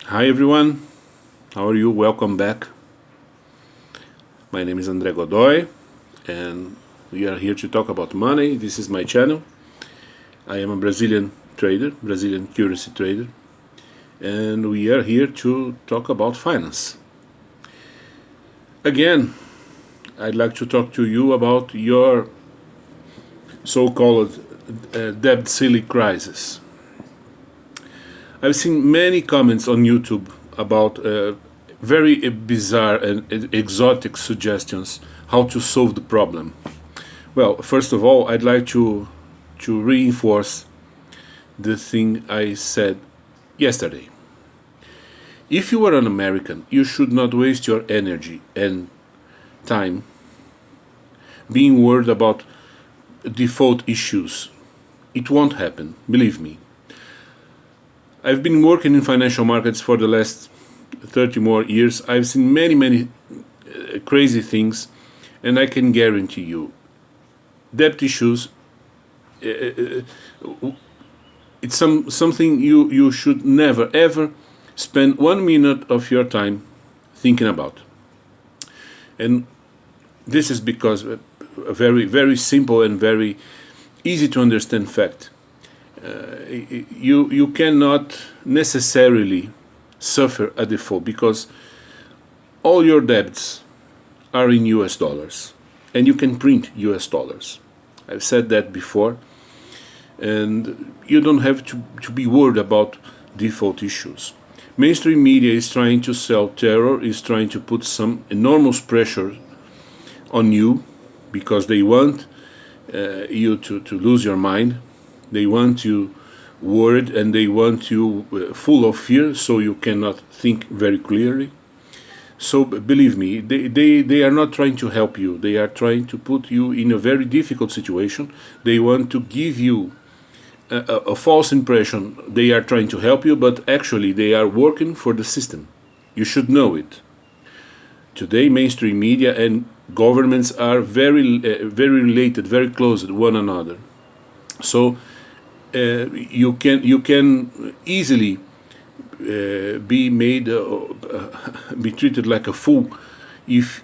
Hi everyone, how are you? Welcome back. My name is André Godoy and we are here to talk about money. This is my channel. I am a Brazilian trader, Brazilian currency trader, and we are here to talk about finance. Again, I'd like to talk to you about your so-called debt ceiling crisis. I've seen many comments on YouTube about very bizarre and exotic suggestions how to solve the problem. Well, first of all, I'd like to reinforce the thing I said yesterday. If you are an American, you should not waste your energy and time being worried about default issues. It won't happen, believe me. I've been working in financial markets for the last 30 more years. I've seen many crazy things, and I can guarantee you, debt issues, it's something you should never ever spend 1 minute of your time thinking about. And this is because a very simple and very easy to understand fact. You cannot necessarily suffer a default because all your debts are in US dollars and you can print US dollars. I've said that before, and you don't have to be worried about default issues. Mainstream media is trying to sell terror, is trying to put some enormous pressure on you because they want you to lose your mind. They want you worried and they want you full of fear so you cannot think very clearly. So believe me, they are not trying to help you. They are trying to put you in a very difficult situation. They want to give you a false impression. They are trying to help you, but actually they are working for the system. You should know it. Today, mainstream media and governments are very related, very close to one another. So you can easily be made be treated like a fool if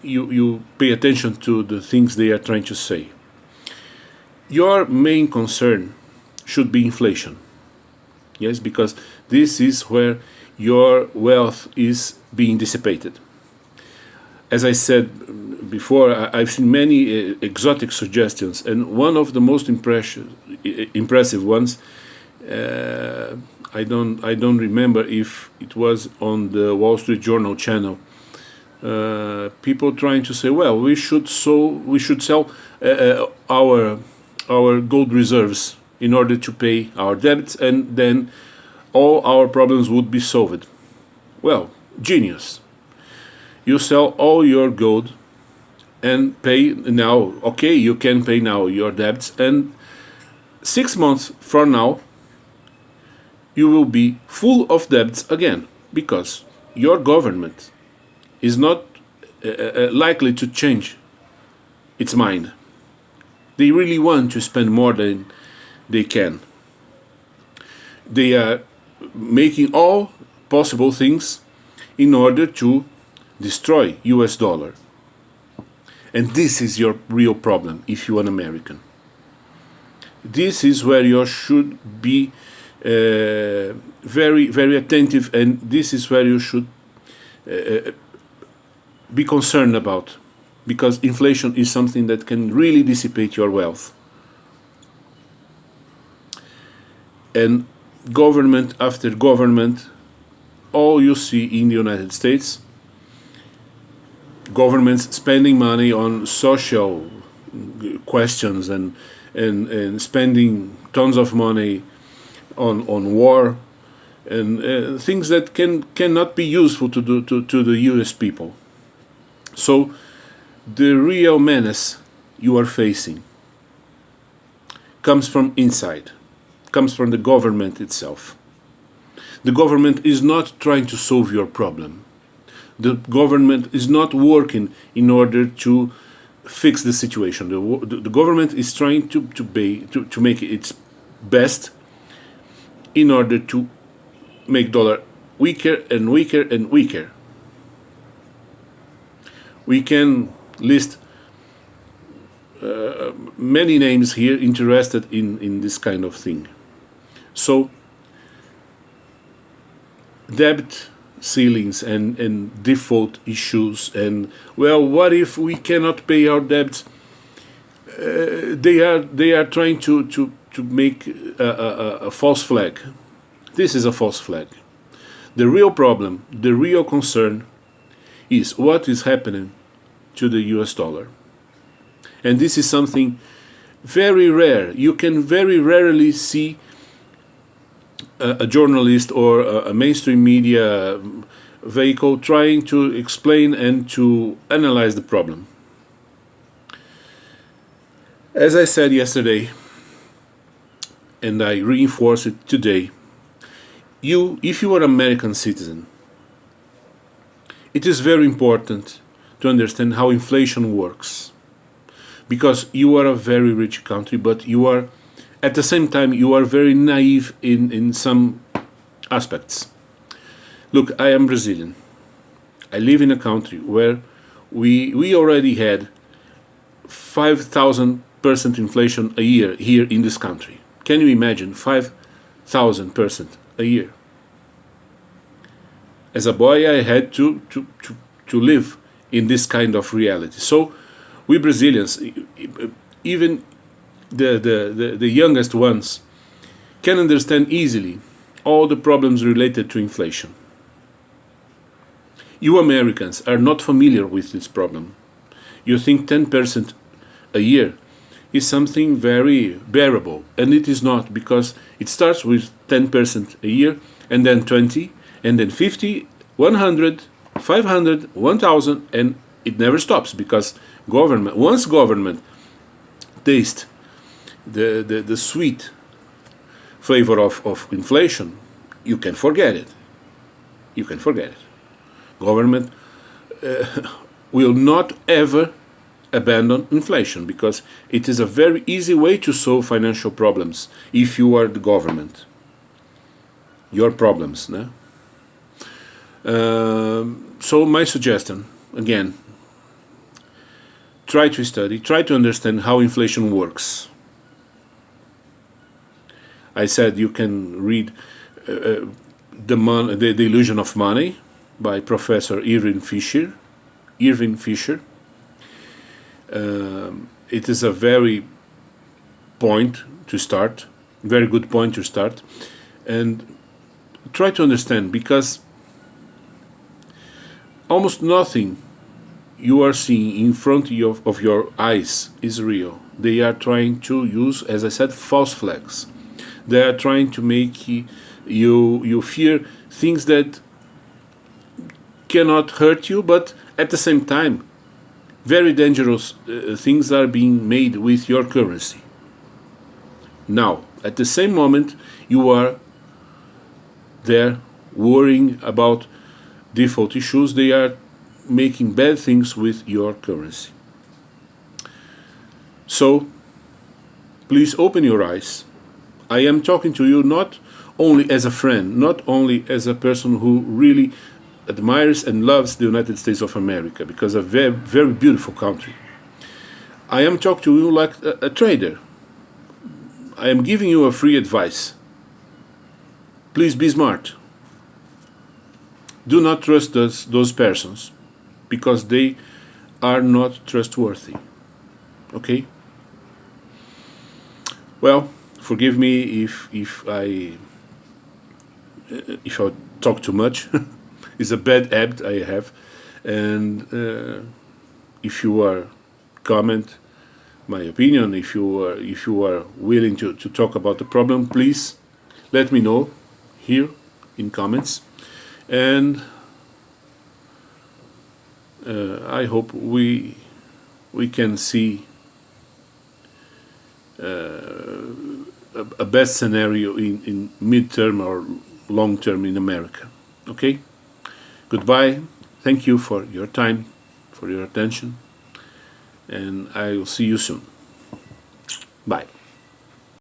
you pay attention to the things they are trying to say. Your main concern should be inflation. Yes, because this is where your wealth is being dissipated. As I said before, I've seen many exotic suggestions, and one of the most impressive ones, I don't remember if it was on the Wall Street Journal channel. People trying to say, well, we should sell our gold reserves in order to pay our debts, and then all our problems would be solved. Well, genius. You sell all your gold and pay now. Okay, you can pay now your debts, and 6 months from now you will be full of debts again because your government is not likely to change its mind. They really want to spend more than they can. They are making all possible things in order to destroy US dollar. And this is your real problem if you're an American. This is where you should be very attentive, and this is where you should be concerned about, because inflation is something that can really dissipate your wealth. And government after government, all you see in the United States, governments spending money on social questions and spending tons of money on war and things that cannot be useful to the US people. So the real menace you are facing comes from inside, comes from the government itself. The government is not trying to solve your problem. The government is not working in order to fix the situation. The government is trying to make its best in order to make dollar weaker and weaker and weaker. We can list many names here interested in this kind of thing. So debt ceilings and default issues, and well, what if we cannot pay our debts? They are trying to make a false flag. This is a false flag. The real problem, the real concern is what is happening to the US dollar. And this is something very rare. You can very rarely see a journalist or a mainstream media vehicle trying to explain and to analyze the problem. As I said yesterday, and I reinforce it today, if you are an American citizen, it is very important to understand how inflation works. Because you are a very rich country, but you are, at the same time, you are very naive in some aspects. Look, I am Brazilian. I live in a country where we already had 5,000% inflation a year here in this country. Can you imagine 5,000% a year? As a boy, I had to live in this kind of reality. So we Brazilians, even the youngest ones, can understand easily all the problems related to inflation. You Americans are not familiar with this problem. You think 10% a year is something very bearable, and it is not, because it starts with 10% a year, and then 20, and then 50, 100, 500, 1,000, and it never stops, because once government tastes the sweet flavor of inflation, you can forget it. You can forget it. Government will not ever abandon inflation, because it is a very easy way to solve financial problems if you are the government. Your problems, no? So my suggestion, again, try to study, try to understand how inflation works. I said you can read The Illusion of Money by Professor Irving Fisher. It is a very good point to start, and try to understand, because almost nothing you are seeing in front of your eyes is real. They are trying to use, as I said, false flags. They are trying to make you fear things that cannot hurt you, but at the same time, very dangerous things are being made with your currency. Now, at the same moment, you are there worrying about default issues, they are making bad things with your currency. So, please open your eyes. I am talking to you not only as a friend, not only as a person who really admires and loves the United States of America, because a very, very beautiful country. I am talking to you like a trader. I am giving you a free advice. Please be smart. Do not trust those persons, because they are not trustworthy. Okay? Well, forgive me if I talk too much. It's a bad habit I have, and if you are comment my opinion, if you are willing to talk about the problem, please let me know here in comments, and I hope we can see a best scenario in mid-term or long-term in America. Okay? Goodbye. Thank you for your time, for your attention, and I will see you soon. Bye.